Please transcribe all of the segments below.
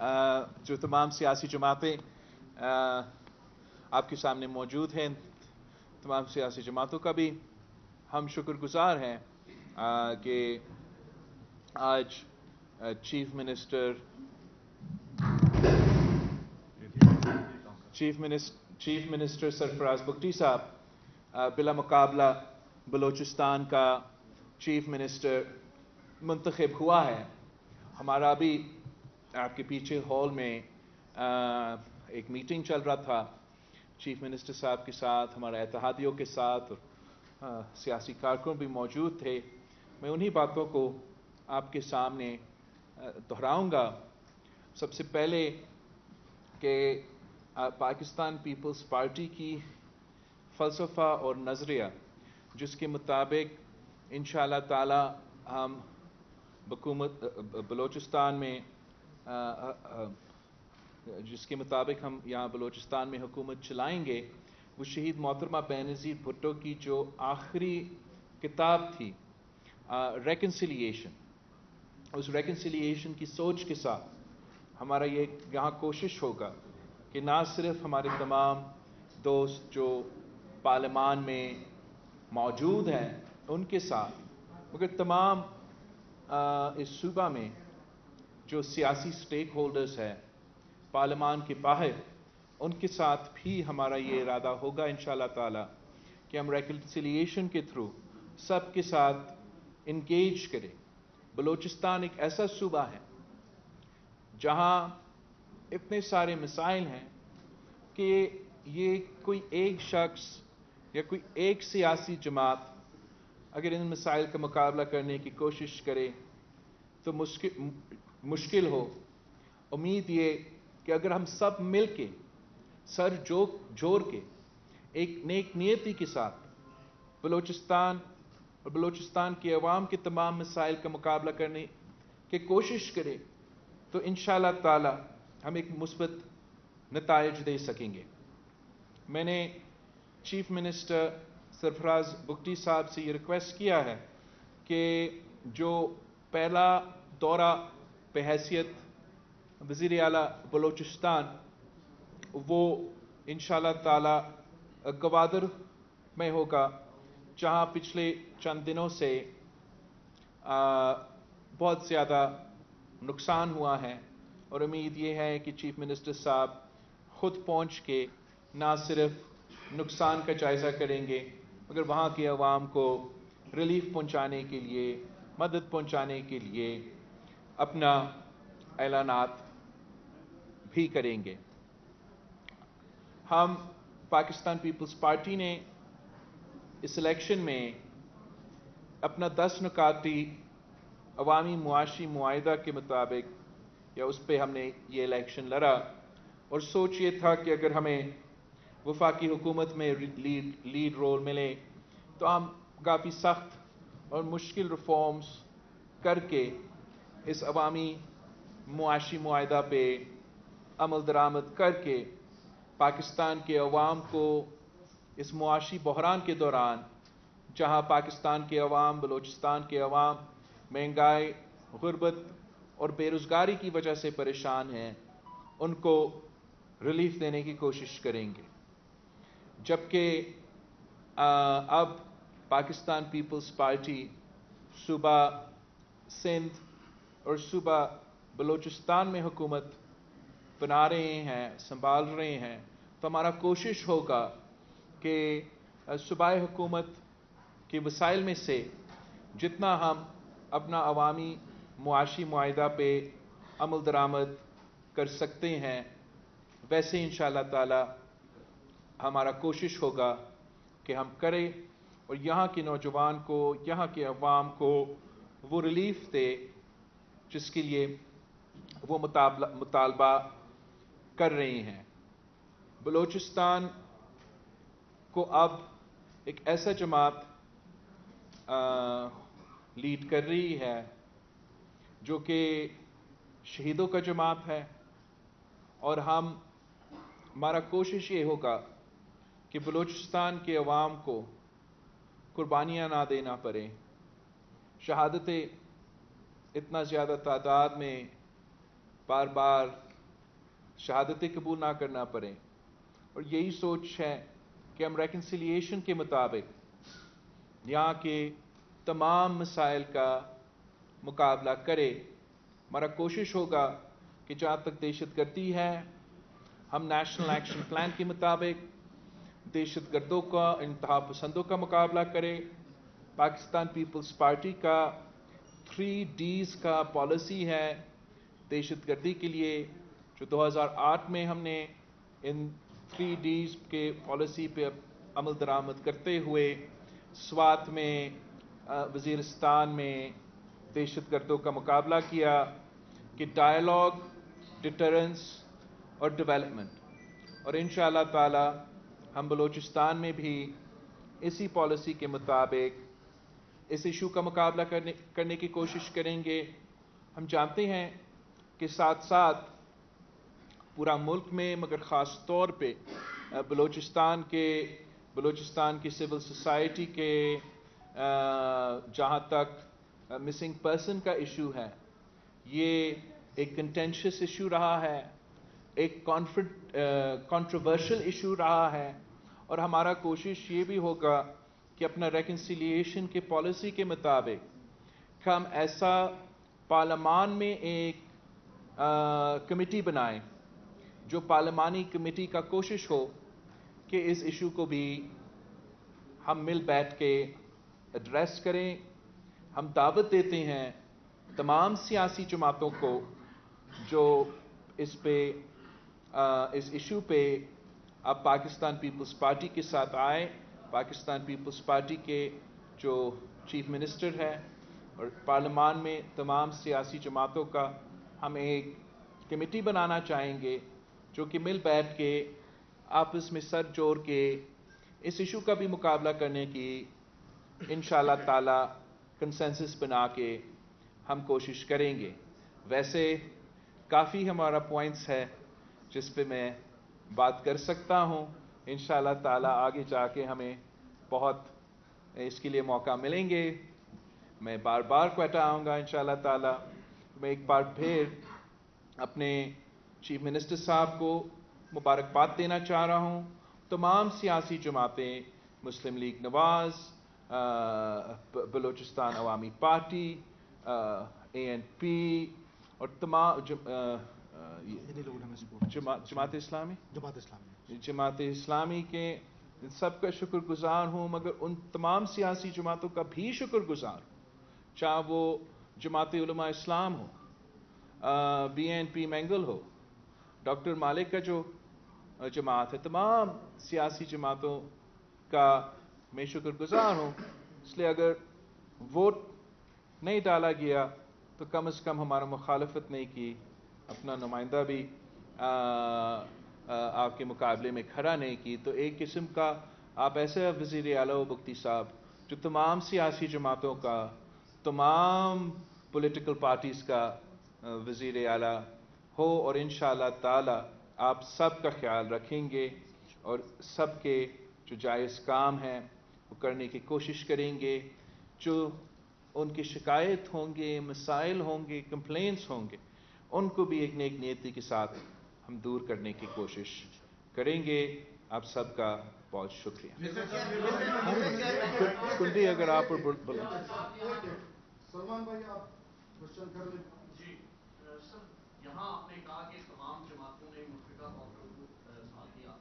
जो तमाम सियासी जमातें आपके सामने मौजूद हैं, तमाम सियासी जमातों का भी हम शुक्रगुजार हैं कि आज चीफ मिनिस्टर सरफराज बुगटी साहब बिला मुकाबला बलूचिस्तान का चीफ मिनिस्टर मुंतखब हुआ है। हमारा भी आपके पीछे हॉल में एक मीटिंग चल रहा था चीफ मिनिस्टर साहब के साथ, हमारे इत्तेहादियों के साथ, और सियासी कारकुन भी मौजूद थे। मैं उन्हीं बातों को आपके सामने दोहराऊंगा। सबसे पहले कि पाकिस्तान पीपल्स पार्टी की फ़लसफ़ा और नज़रिया जिसके मुताबिक इंशाअल्लाह ताला हम बलूचिस्तान में जिसके मुताबिक हम यहाँ बलूचिस्तान में हुकूमत चलाएंगे, वो शहीद मोहतरमा बेनज़ीर भुट्टो की जो आखिरी किताब थी रेकन्सिलिएशन, उस रेकन्सिलिएशन की सोच के साथ हमारा ये यहाँ कोशिश होगा कि ना सिर्फ हमारे तमाम दोस्त जो पार्लियामान में मौजूद हैं उनके साथ, मगर तमाम इस सूबा में जो सियासी स्टेक होल्डर्स हैं पार्लियामान के बाहर, उनके साथ भी हमारा ये इरादा होगा इंशाअल्लाह ताला कि हम रेकन्सिलिएशन के थ्रू सबके साथ इंगेज करें। बलूचिस्तान एक ऐसा सूबा है जहाँ इतने सारे मसाइल हैं कि ये कोई एक शख्स या कोई एक सियासी जमात अगर इन मसाइल का मुकाबला करने की कोशिश करे तो मुश्किल हो। उम्मीद ये कि अगर हम सब मिल के सर जोड़ के एक नेक नियति के साथ बलूचिस्तान और बलूचिस्तान के अवाम के तमाम मसाइल का मुकाबला करने की कोशिश करें तो इंशाअल्लाह ताला हम एक मुस्बत नताइज दे सकेंगे। मैंने चीफ मिनिस्टर सरफराज बुगटी साहब से ये रिक्वेस्ट किया है कि जो पहला दौरा बहैसियत वज़ीर आला बलूचिस्तान वो इंशाअल्लाह ताला गवादर में होगा, जहाँ पिछले चंद दिनों से बहुत ज़्यादा नुकसान हुआ है, और उम्मीद ये है कि चीफ मिनिस्टर साहब खुद पहुँच के ना सिर्फ नुकसान का जायज़ा करेंगे मगर वहाँ के अवाम को रिलीफ पहुँचाने के लिए, मदद पहुँचाने के लिए अपना ऐलानात भी करेंगे। हम पाकिस्तान पीपल्स पार्टी ने इस इलेक्शन में अपना 10 नुकाती अवामी मुआशी मुआहिदा के मुताबिक या उस पर हमने ये इलेक्शन लड़ा, और सोच ये था कि अगर हमें वफाकी हुकूमत में लीड रोल मिले तो हम काफ़ी सख्त और मुश्किल रिफॉर्म्स करके इस अवामी मुआशी मुआहिदा पे अमल दरामद करके पाकिस्तान के अवाम को इस मुआशी बहरान के दौरान, जहाँ पाकिस्तान के अवाम, बलूचिस्तान के अवाम महंगाई, गुर्बत और बेरोज़गारी की वजह से परेशान हैं, उनको रिलीफ देने की कोशिश करेंगे। जबकि अब पाकिस्तान पीपल्स पार्टी सूबा सिंध और सूबा बलूचिस्तान में हुकूमत बना रहे हैं, संभाल रहे हैं, तो हमारा कोशिश होगा कि सूबाई हुकूमत के वसाइल में से जितना हम अपना अवामी मुआशी मुआहिदा पे अमल दरामद कर सकते हैं वैसे इंशाअल्लाह ताला हमारा कोशिश होगा कि हम करें और यहाँ के नौजवान को, यहाँ के अवाम को वो रिलीफ दे जिसके लिए वो मुतालबा कर रही हैं। बलूचिस्तान को अब एक ऐसा जमात लीड कर रही है जो कि शहीदों का जमात है, और हमारा कोशिश ये होगा कि बलूचिस्तान के अवाम को कुर्बानियाँ ना देना पड़े। शहादतें इतना ज़्यादा तादाद में बार बार شہادتیں قبول نہ کرنا پڑیں، اور یہی سوچ ہے کہ ہم ریکنسیلیشن کے مطابق یہاں کے تمام مسائل کا مقابلہ کرے۔ ہمارا کوشش ہوگا کہ جہاں تک دہشت گردی ہے، ہم نیشنل ایکشن پلان کے مطابق دہشت گردوں کا، انتہا پسندوں کا مقابلہ کرے۔ پاکستان پیپلز پارٹی کا 3Ds کا پالیسی ہے دہشت گردی کے لیے، جو 2008 میں ہم نے ان 3Ds کے پالیسی پہ عمل درآمد کرتے ہوئے سوات میں، وزیرستان میں دہشت گردوں کا مقابلہ کیا کہ ڈائیلاگ، ڈیٹرنس اور ڈیولپمنٹ، اور انشاءاللہ تعالی ہم بلوچستان میں بھی اسی پالیسی کے مطابق اس ایشو کا مقابلہ کرنے کی کوشش کریں گے۔ ہم جانتے ہیں کہ ساتھ ساتھ پورا ملک میں، مگر خاص طور پہ بلوچستان کی سول سوسائٹی کے جہاں تک مسنگ پرسن کا ایشو ہے، یہ ایک کنٹینشس ایشو رہا ہے، ایک کنٹروورشل ایشو رہا ہے، اور ہمارا کوشش یہ بھی ہوگا کہ اپنا ریکنسیلیشن کے پالیسی کے مطابق ہم ایسا پارلیمان میں ایک کمیٹی بنائیں، جو پارلیمانی کمیٹی کا کوشش ہو کہ اس ایشو کو بھی ہم مل بیٹھ کے ایڈریس کریں۔ ہم دعوت دیتے ہیں تمام سیاسی جماعتوں کو جو اس ایشو پہ اب پاکستان پیپلز پارٹی کے ساتھ آئے۔ پاکستان پیپلز پارٹی کے جو چیف منسٹر ہے اور پارلیمان میں تمام سیاسی جماعتوں کا ہم ایک کمیٹی بنانا چاہیں گے جو کہ مل بیٹھ کے آپس میں سر جوڑ کے اس ایشو کا بھی مقابلہ کرنے کی انشاءاللہ تعالی کنسنسس بنا کے ہم کوشش کریں گے۔ ویسے کافی ہمارا پوائنٹس ہے جس پہ میں بات کر سکتا ہوں، انشاءاللہ تعالی آگے جا کے ہمیں بہت اس کے لیے موقع ملیں گے۔ میں بار بار کوئٹہ آؤں گا انشاءاللہ تعالی۔ میں ایک بار پھر اپنے چیف منسٹر صاحب کو مبارکباد دینا چاہ رہا ہوں۔ تمام سیاسی جماعتیں، مسلم لیگ نواز، بلوچستان عوامی پارٹی، ANP اور تمام جماعت اسلامی کے سب کا شکر گزار ہوں، مگر ان تمام سیاسی جماعتوں کا بھی شکر گزار ہوں، چاہے وہ جماعت علماء اسلام ہو، BNP مینگل ہو، ڈاکٹر مالک کا جو جماعت ہے، تمام سیاسی جماعتوں کا میں شکر گزار ہوں۔ اس لیے اگر ووٹ نہیں ڈالا گیا تو کم از کم ہمارا مخالفت نہیں کی، اپنا نمائندہ بھی آپ کے مقابلے میں کھڑا نہیں کی، تو ایک قسم کا آپ ایسے وزیر اعلیٰ ہو مفتی صاحب جو تمام سیاسی جماعتوں کا، تمام پولیٹیکل پارٹیز کا وزیر اعلیٰ ہو، اور انشاءاللہ تعالی آپ سب کا خیال رکھیں گے اور سب کے جو جائز کام ہیں وہ کرنے کی کوشش کریں گے، جو ان کی شکایت ہوں گے، مسائل ہوں گے، کمپلینٹس ہوں گے، ان کو بھی ایک نیک نیتی کے ساتھ ہم دور کرنے کی کوشش کریں گے۔ آپ سب کا بہت شکریہ۔ کنڈی اگر آپ بولیں۔ سلمان بھائی آپ کوشچن کر لیں۔ جی سر، یہاں آپ نے کہا کہ تمام جماعتوں نے متفقہ طور پر ساتھ دیا۔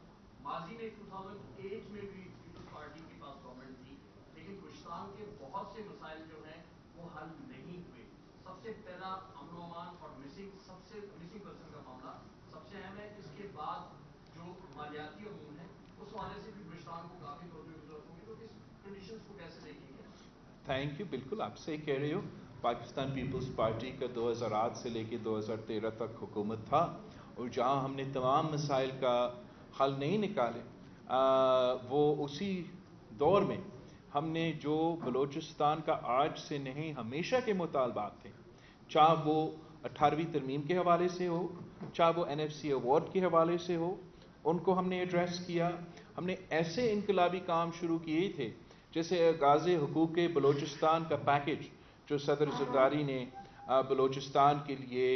ماضی میں 2008 میں بھی پیپلز پارٹی کے پاس گورنمنٹ تھی، لیکن بلوچستان کے بہت سے مسائل جو ہیں وہ حل نہیں ہوئے۔ سب سے پہلا امن و امان اور مسنگ پرسن کا معاملہ سب سے اہم ہے۔ اس کے بعد جو مالیاتی امور ہے اس حوالے سے بھی بلوچستان کو کافی توجہ کی ضرورت ہوگی، تو اس کنڈیشنز کو کیسے دیکھیں گے؟ تھینک یو، بالکل آپ صحیح کہہ رہے ہو۔ پاکستان پیپلز پارٹی کا 2008 سے لے کے 2013 تک حکومت تھا، اور جہاں ہم نے تمام مسائل کا حل نہیں نکالے، وہ اسی دور میں ہم نے جو بلوچستان کا آج سے نہیں ہمیشہ کے مطالبات تھے، چاہے وہ 18ویں ترمیم کے حوالے سے ہو، چاہے وہ NFC ایوارڈ کے حوالے سے ہو، ان کو ہم نے ایڈریس کیا۔ ہم نے ایسے انقلابی کام شروع کیے تھے جیسے غاز حقوق بلوچستان کا پیکج جو صدر زرداری نے بلوچستان کے لیے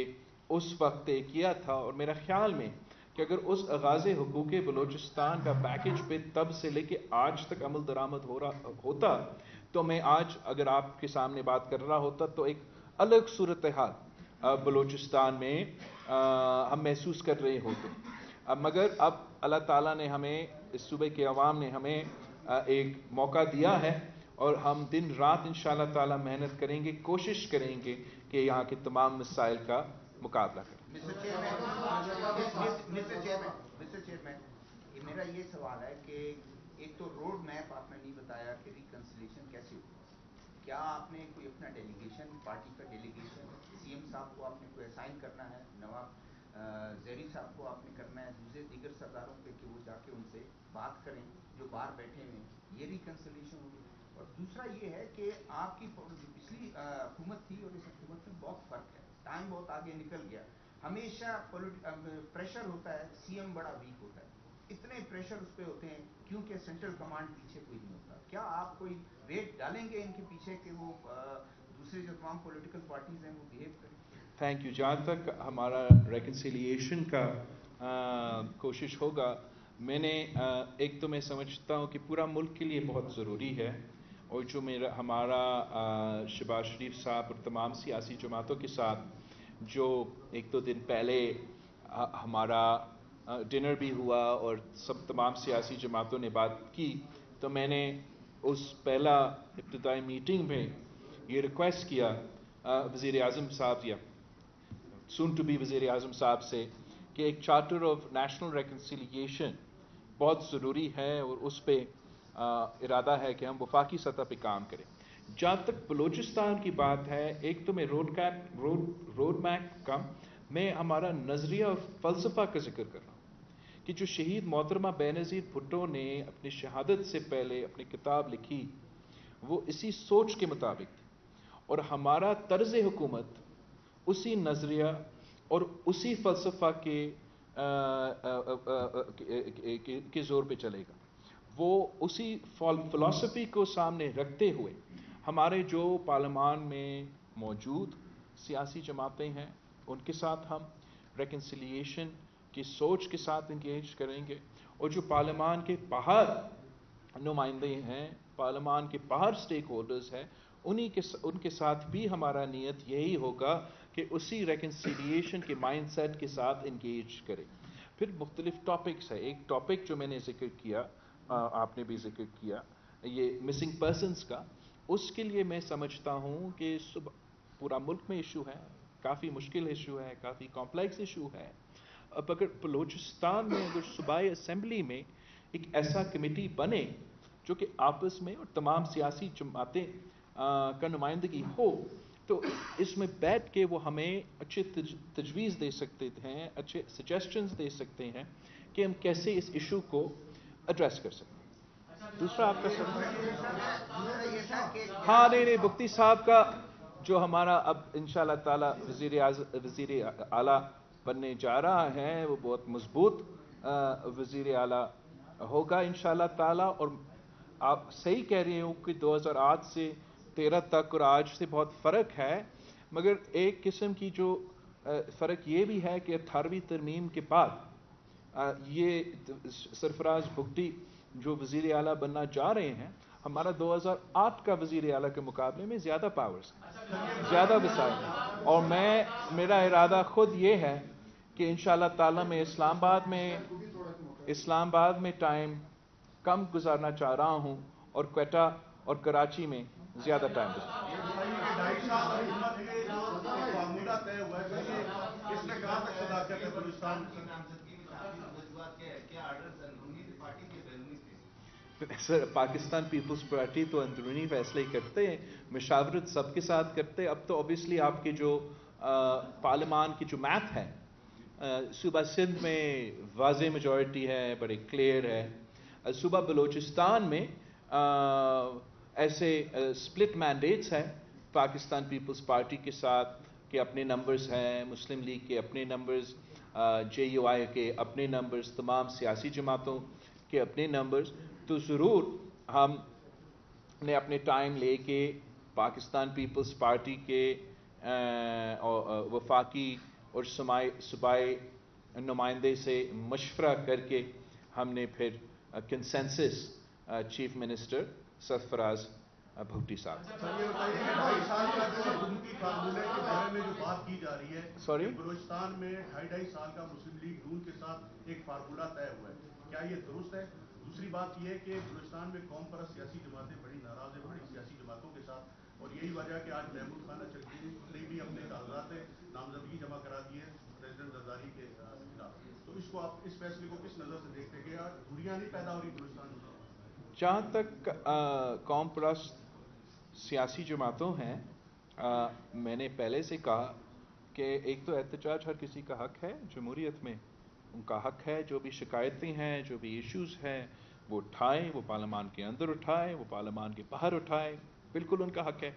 اس وقت طے کیا تھا، اور میرا خیال میں کہ اگر اس آغاز حقوق بلوچستان کا پیکج پہ تب سے لے کے آج تک عمل درآمد ہوتا تو میں آج اگر آپ کے سامنے بات کر رہا ہوتا تو ایک الگ صورتحال بلوچستان میں ہم محسوس کر رہے ہوتے. مگر اب اللہ تعالیٰ نے ہمیں, اس صوبے کے عوام نے ہمیں ایک موقع دیا ہے اور ہم دن رات انشاءاللہ تعالیٰ محنت کریں گے, کوشش کریں گے کہ یہاں کے تمام مسائل کا مقابلہ کریں. مسٹر چیئرمین, میرا یہ سوال ہے کہ ایک تو روڈ میپ آپ نے نہیں بتایا کہ ریکنسلیشن کیسے ہوگا. کیا آپ نے کوئی اپنا ڈیلیگیشن, پارٹی کا ڈیلیگیشن سی ایم صاحب کو آپ نے کوئی اسائن کرنا ہے, نواب زیری صاحب کو آپ نے کرنا ہے, دوسرے دیگر سرداروں پہ کہ وہ جا کے ان سے بات کریں جو باہر بیٹھے ہیں, یہ ریکنسلیشن ہوگی. اور دوسرا یہ ہے کہ آپ کی جو پچھلی حکومت تھی اور اس حکومت میں بہت فرق ہے, ٹائم بہت آگے نکل گیا. ہمیشہ پریشر ہوتا ہے, سی ایم بڑا ویک ہوتا ہے, اتنے پریشر اس پہ ہوتے ہیں کیونکہ سینٹرل کمانڈ پیچھے کوئی نہیں ہوتا. کیا آپ کوئی ویٹ ڈالیں گے ان کے پیچھے کہ وہ دوسرے جو تمام پولیٹیکل پارٹیز ہیں وہ بہیو کریں؟ Thank you. جہاں تک ہمارا ریکنسیلیشن کا کوشش ہوگا, میں نے ایک تو میں سمجھتا ہوں کہ پورا ملک کے لیے بہت ضروری ہے, اور جو ہمارا شہباز شریف صاحب اور تمام سیاسی جماعتوں کے ساتھ جو ایک دو دن پہلے ہمارا ڈنر بھی ہوا اور تمام سیاسی جماعتوں نے بات کی, تو میں نے اس پہلا ابتدائی میٹنگ میں یہ ریکویسٹ کیا وزیر اعظم صاحب یا سون ٹو بی وزیر اعظم صاحب سے کہ ایک چارٹر آف نیشنل ریکنسیلیشن بہت ضروری ہے, اور اس پہ ارادہ ہے کہ ہم وفاقی سطح پہ کام کریں. جہاں تک بلوچستان کی بات ہے, ایک تو میں روڈ میپ کا میں ہمارا نظریہ اور فلسفہ کا ذکر کر رہا ہوں کہ جو شہید محترمہ بینظیر بھٹو نے اپنی شہادت سے پہلے اپنی کتاب لکھی وہ اسی سوچ کے مطابق تھی, اور ہمارا طرز حکومت اسی نظریہ اور اسی فلسفہ کے زور پہ چلے گا. وہ اسی فلسفی کو سامنے رکھتے ہوئے ہمارے جو پارلیمان میں موجود سیاسی جماعتیں ہیں ان کے ساتھ ہم ریکنسیلیشن کی سوچ کے ساتھ انگیج کریں گے, اور جو پارلیمان کے باہر نمائندے ہیں, پارلیمان کے باہر سٹیک ہولڈرز ہیں, ان کے ساتھ بھی ہمارا نیت یہی ہوگا کہ اسی ریکنسیلیشن کے مائنڈ سیٹ کے ساتھ انگیج کریں. پھر مختلف ٹاپکس ہے. ایک ٹاپک جو میں نے ذکر کیا, آپ نے بھی ذکر کیا, یہ مسنگ پرسنس کا. اس کے لیے میں سمجھتا ہوں کہ پورا ملک میں ایشو ہے, کافی مشکل ایشو ہے, کافی کمپلیکس ایشو ہے. اب اگر بلوچستان میں اگر صوبائی اسمبلی میں ایک ایسا کمیٹی بنے جو کہ آپس میں اور تمام سیاسی جماعتیں کا نمائندگی ہو, تو اس میں بیٹھ کے وہ ہمیں اچھے تجویز دے سکتے ہیں, اچھے سجیسشنز دے سکتے ہیں کہ ہم کیسے اس ایشو کو ایڈریس کر سکتے ہیں. دوسرا آپ کا ہاں نہیں بگٹی صاحب کا جو ہمارا اب انشاءاللہ تعالی وزیر اعلیٰ بننے جا رہا ہے وہ بہت مضبوط وزیر اعلیٰ ہوگا انشاءاللہ تعالی. اور آپ صحیح کہہ رہے ہو کہ 2008 سے 13 تک اور آج سے بہت فرق ہے, مگر ایک قسم کی جو فرق یہ بھی ہے کہ 18ویں ترمیم کے بعد یہ سرفراز بگٹی جو وزیر اعلیٰ بننا جا رہے ہیں, ہمارا 2008 کا وزیر اعلیٰ کے مقابلے میں زیادہ پاورز ہیں, زیادہ وسائل ہیں. اور میرا ارادہ خود یہ ہے کہ انشاءاللہ تعالی میں اسلام آباد میں ٹائم کم گزارنا چاہ رہا ہوں اور کوئٹہ اور کراچی میں زیادہ time sir. Pakistan peoples party تو اندرونی فیصلے کرتے ہیں, مشاورت سب کے ساتھ کرتے ہیں. اب تو اوبیسلی آپ کے جو پارلیمان کی جو میپ ہے, صوبہ سندھ میں واضح میجورٹی ہے, بڑے کلیئر ہے. صوبہ بلوچستان میں ایسے سپلٹ مینڈیٹس ہیں پاکستان پیپلز پارٹی کے ساتھ کہ اپنے نمبرز ہیں, مسلم لیگ کے اپنے نمبرز, JUI کے اپنے نمبرز, تمام سیاسی جماعتوں کے اپنے نمبرز. تو ضرور ہم نے اپنے ٹائم لے کے پاکستان پیپلز پارٹی کے وفاقی اور صوبائی नुमाइंदे से मशवरा करके हमने फिर consensus chief minister Sarfaraz Bhutti साहब। ये बताइए कि 2.5 साल का जो हुकूमती फार्मूले के बारे में जो बात की जा रही है, Sorry? बलूचिस्तान में 2.5 साल का मुस्लिम लीग नून के साथ एक फार्मूला तय हुआ है, क्या ये दुरुस्त है? दूसरी बात ये है कि बलूचिस्तान में कौम परस्त सियासी जमातें बड़ी नाराज है बड़ी सियासी जमातों के साथ, और यही वजह कि आज महमूद खान अचकजई ने भी अपने कागजात नामजदगी जमा करा दी है प्रेसिडेंट जरदारी के खिलाफ। तो इसको आप इस फैसले को किस नज़र से देखते हैं कि दूरियां नहीं पैदा हो रही बलूचिस्तान में? जहाँ तक कौम परस्त सियासी जमातों हैं, मैंने पहले से कहा कि एक तो एहतजाज हर किसी का हक है, जमहूरियत में उनका हक है, जो भी शिकायतें हैं, जो भी इश्यूज़ हैं वो उठाएं, वो पार्लियामान के अंदर उठाएं, वो पार्लियामान के बाहर उठाएं, बिल्कुल उनका हक है।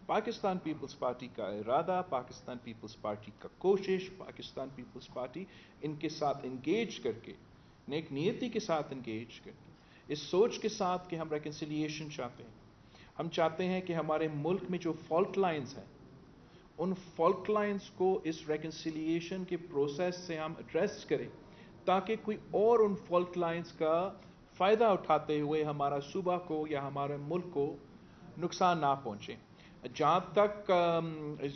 पाकिस्तान पीपल्स पार्टी का इरादा, पाकिस्तान पीपल्स पार्टी का कोशिश, पाकिस्तान पीपल्स पार्टी इनके साथ इंगेज करके, नेक नीयती के साथ इंगेज करके, इस सोच के साथ कि हम रेकन्सिलिएशन चाहते हैं, हम चाहते हैं कि हमारे मुल्क में जो फॉल्ट लाइंस हैं उन फॉल्ट लाइंस को इस रेकन्सिलिएशन के प्रोसेस से हम एड्रेस करें, ताकि कोई और उन फॉल्ट लाइंस का फ़ायदा उठाते हुए हमारा सूबा को या हमारे मुल्क को नुकसान ना पहुँचे। जहाँ तक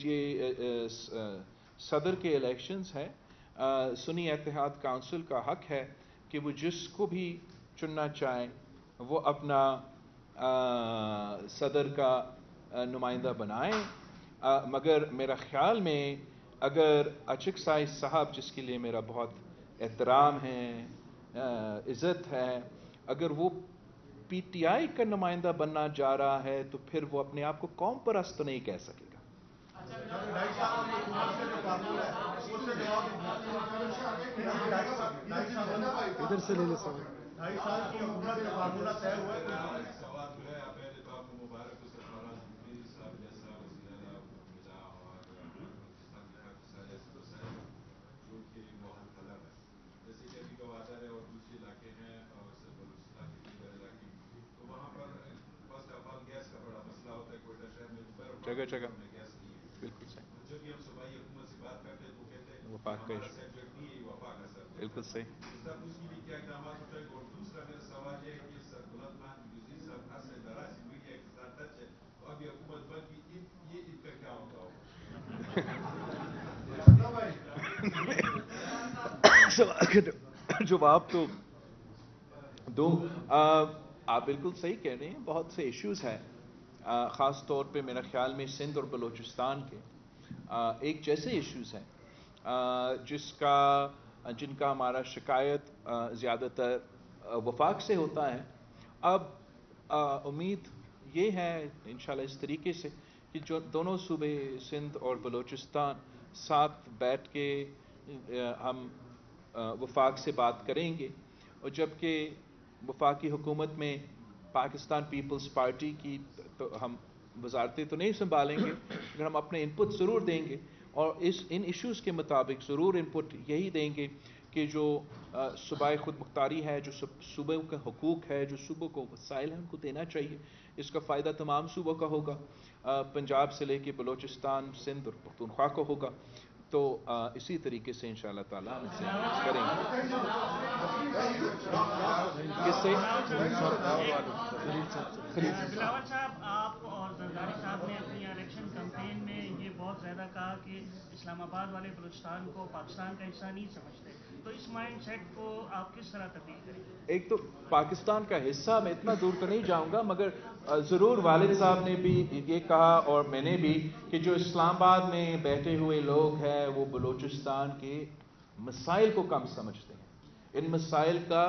ये सदर के इलेक्शंस हैं, सुन्नी इत्तेहाद काउंसिल का हक है कि वो जिसको भी चुनना चाहें वो अपना सदर का नुमाइंदा बनाएं, मगर मेरा ख्याल में अगर अचकजई साहब, जिसके लिए मेरा बहुत एहतराम है, इज़्ज़त है, अगर वो पीटीआई का नुमाइंदा बनना जा रहा है तो फिर वो अपने आप को कौम परस्त नहीं कह सकेगा। इधर से ले ले सवाल। 2.5 साल की हुकूमत का फार्मूला तय हुआ है। सवाल जो है पहले तो आपको मुबारक हो सरफराज भुट्टी साहब जैसा वज़ीर-ए-आला बचा और बलूचिस्तान के काफ़ी सारे ऐसे मसाइल जो कि बहुत तलब है, जैसे कि अभी गवादर है और दूसरे इलाके हैं और सिर्फ बलूचिस्तान के दीगर इलाके, तो वहाँ पर फर्स्ट ऑफ ऑल गैस का बड़ा मसला होता है। कोयटा शहर में जगह जगह में गैस नहीं है। बिल्कुल सही। जब भी हम सूबाई हुकूमत से बात करते हैं तो कहते हैं वफाक का हमारा इशू, सब्जेक्ट नहीं है, वफाक का सब्जेक्ट। बिल्कुल सही। सर उसके लिए क्या इक़दाम उठाए? और दूसरा मेरा सवाल ये है कि सर बुलंद मान गुज़री साहब खास से दराज मीडिया के साथ टच है, तो अभी हुकूमत बन गई, ये इनका क्या होगा? सवाल का जवाब तो दो। आप बिल्कुल सही कह रहे हैं, बहुत से इश्यूज़ हैं, ख़ास तौर पे मेरा ख्याल में सिंध और बलूचिस्तान के एक जैसे इश्यूज़ हैं जिनका हमारा शिकायत ज़्यादातर वफाक से होता है। अब उम्मीद ये है इंशाल्लाह इस तरीके से कि जो दोनों सूबे सिंध और बलूचिस्तान साथ बैठ के हम वफाक से बात करेंगे, और जबकि वफाकी हुकूमत में पाकिस्तान पीपल्स पार्टी की तो हम वजारतें तो नहीं संभालेंगे, लेकिन हम अपने इनपुट ज़रूर देंगे और इन इश्यूज़ के मुताबिक ज़रूर इनपुट यही देंगे कि जो सूबाई खुद मुख्तारी है, जो सूबों का हुकूक है, जो सूबों को वसाइल हैं उनको देना चाहिए, इसका फ़ायदा तमाम सूबों का होगा, पंजाब से लेके बलूचिस्तान, सिंध और पख्तूनख्वा को होगा। तो इसी तरीके से इंशाअल्लाह ताला हम इसे करेंगे। किससे? बिलावल साहब, आप और जरदारी साहब ने अपनी इलेक्शन कैंपेन में ये बहुत ज़्यादा कहा कि इस्लामाबाद वाले बलूचिस्तान को पाकिस्तान का हिस्सा नहीं समझते, तो इस माइंड सेट को आप किस तरह तब्दील करेंगे? एक तो पाकिस्तान का हिस्सा, मैं इतना दूर तो नहीं जाऊंगा, मगर ज़रूर वालिद साहब ने भी ये कहा और मैंने भी कि जो इस्लामाबाद में बैठे हुए लोग हैं वो बलूचिस्तान के मसाइल को कम समझते हैं, इन मसाइल का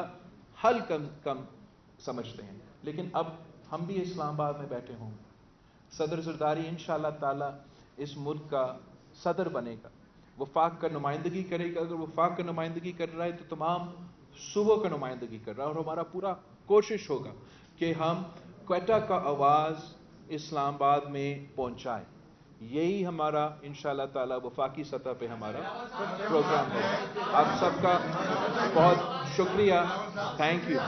हल कम समझते हैं। लेकिन अब हम भी इस्लामाबाद में बैठे होंगे, सदर जरदारी इंशाअल्लाह ताला इस मुल्क का सदर बनेगा, वफाक का नुमाइंदगी करेगा। अगर वफाक का नुमाइंदगी कर रहा है तो तमाम सूबों का नुमाइंदगी कर रहा है, और हमारा पूरा कोशिश होगा कि हम क्वेटा का आवाज़ इस्लामाबाद में पहुंचाएं। यही हमारा इंशाअल्लाह ताला वफाकी सतह पे हमारा प्रोग्राम है। आप सबका बहुत शुक्रिया, थैंक यू।